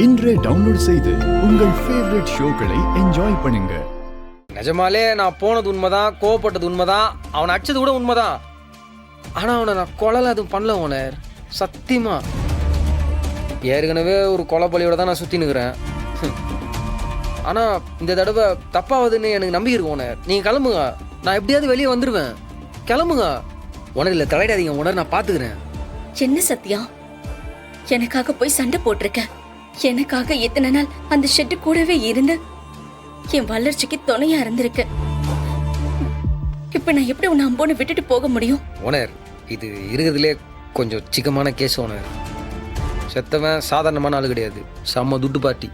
இன்றே டவுன்லோட் செய்து உங்கள் ஃபேவரட் ஷோக்களை என்ஜாய் பண்ணுங்க. நிஜமாலே நான் போனது உண்மைதான், கோவப்பட்டது உண்மைதான், அவனை அடிச்சது கூட உண்மைதான். ஆனால் அவனை நான் கொலை அதுவும் பண்ணல ஓனர், சத்தியமா. ஏற்கனவே ஒரு கொலை பலியோட தான் நான் சுற்றி நிற்கிறேன். ஆனால் இந்த தடவை தப்பாவதுன்னு எனக்கு நம்பிக்கை இருக்கு ஓனர். நீங்கள் கிளம்புங்க, நான் எப்படியாவது வெளியே வந்துடுவேன். கிளம்புங்க ஓனர். இல்லை தலையிடாதீங்க ஓனர், நான் பார்த்துக்கிறேன். என்ன சத்யா, எனக்காக போய் சண்டை போட்டிருக்க. எனக்காக எத்தனை நாள் அந்த ஷெட்டு கூடவே இருந்து என் வளர்ச்சிக்கு துணையா இருந்திருக்கு. இப்ப நான் எப்படி உன்னை அம்போன்னு விட்டுட்டு போக முடியும்? ஓனர், இது இருக்கிறதுலே கொஞ்சம் சிக்கமான கேஸ் ஓனர். செத்தவன் சாதாரணமான ஆள் கிடையாது, செம்ம துட்டு பார்ட்டி.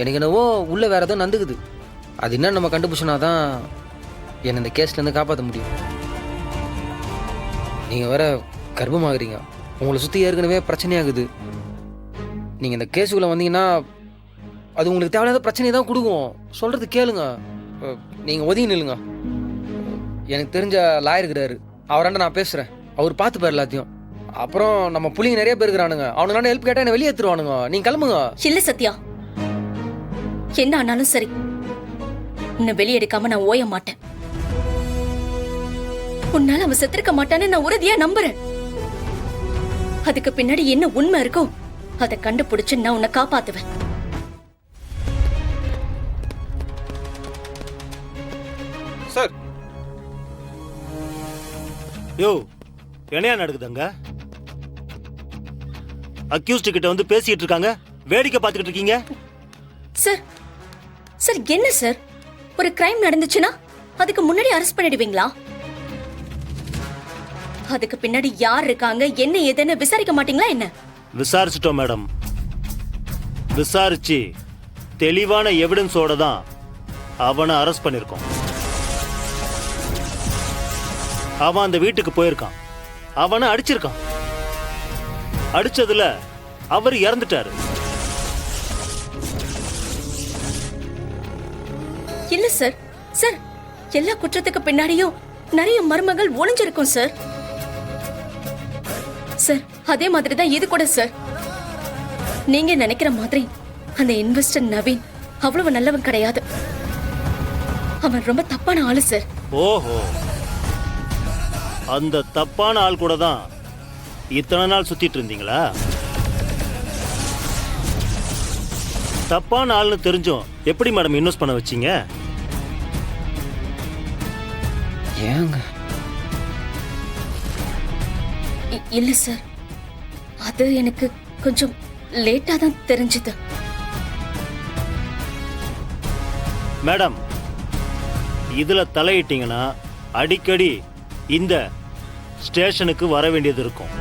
எனக்கு என்னவோ உள்ள வேற ஏதோ நந்துக்குது. அது என்ன நம்ம கண்டுபிடிச்சோன்னா தான் என்னை இந்த கேஸ்லேருந்து காப்பாற்ற முடியும். நீங்கள் வேற கர்ப்பமாகறீங்க, உங்களை சுற்றி ஏற்கனவே பிரச்சனையாகுது. நீங்கள் இந்த கேஸுக்குள்ளே வந்தீங்கன்னா அது உங்களுக்கு தேவையான பிரச்சனையை தான் கொடுக்கும். சொல்கிறது கேளுங்க, நீங்கள் ஒதுங்கி நில்லுங்க. எனக்கு தெரிஞ்ச லாயர் இருக்கிறாரு, அவராண்ட நான் பேசுகிறேன். அவர் பார்த்துப்பார் எல்லாத்தையும். அப்புறம் நம்ம புள்ளிங்க நிறைய பேர் இருக்கிறானுங்க, அவனுக்கு ஹெல்ப் கேட்டால் என்ன வெளியே எடுத்துருவானுங்க. நீங்கள் கிளம்புங்க. இல்ல சத்யா, என்ன ஆனாலும் சரி, உன்னை வெளியே எடுக்காம நான் ஓய மாட்டேன். உன்னால அவன் செத்திருக்க மாட்டான்னு நான் உறுதியா நம்புறேன். அதுக்கு பின்னாடி என்ன உண்மை இருக்கோ அதை கண்டுபிடிச்சு நான் உன்னை காப்பாத்துவேன். சார், யோ என்னையா நடக்குதுங்க? அக்யூஸ்ட் கிட்ட வந்து பேசிட்டு இருக்காங்க, வேடிக்கை பார்த்துக்கிட்டு இருக்கீங்க. சார் சார் என்ன சார், ஒரு கிரைம் நடந்துச்சுன்னா அதுக்கு முன்னாடி அரெஸ்ட் பண்ணிடுவீங்களா? அதுக்கு பின்னாடி யார் இருக்காங்க, என்ன ஏதுன்னு விசாரிக்க மாட்டீங்களா என்ன? விசாரிச்சிட்டோம் மேடம். விசாரிச்சு தெளிவான எவிடன்ஸோட தான் அவனை அரெஸ்ட் பண்ணிருக்கோம். அவன் அந்த வீட்டுக்கு போயிருக்கான், அவனை அடிச்சிருக்கான். அடிச்சதுல அவர் இறந்துட்டாரு. இல்ல சார், சார் எல்லா குற்றத்துக்கு பின்னாடியும் நிறைய மர்மங்கள் ஒளிஞ்சிருக்கும் சார். சார் அதே மாதிரி தான் இது கூட சார். நீங்க நினைக்கிற மாதிரி அந்த இன்வெஸ்டர் நவீன் அவ்வளவு நல்லவன் கிடையாது. அவன் ரொம்ப தப்பான ஆளு சார். ஓஹோ, அந்த தப்பான ஆள் கூட தான் இத்தனை நாள் சுத்திட்டு இருந்தீங்களா? தப்பான ஆள்னு தெரிஞ்சும் எப்படி மேடம் இன்வெஸ்ட் பண்ண வச்சீங்க? ஏங்க? இல்ல சார், அது எனக்கு கொஞ்சம் லேட்டா தான் தெரிஞ்சது. மேடம், இதுல தலையிட்டீங்கன்னா அடிக்கடி இந்த ஸ்டேஷனுக்கு வர வேண்டியது இருக்கும்.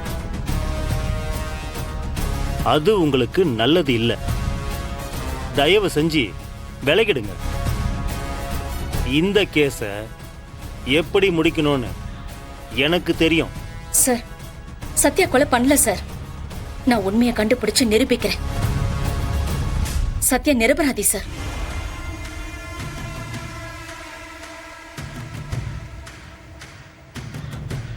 அது உங்களுக்கு நல்லது இல்லை. தயவு செஞ்சு விலகிடுங்க. இந்த கேஸ எப்படி முடிக்கணும்னு எனக்கு தெரியும். சார், சத்யா கொலை பண்ணல சார். நான் உண்மையை கண்டுபிடிச்சு நிரூபிக்கிறேன். சத்யா நிரபராதி சார்.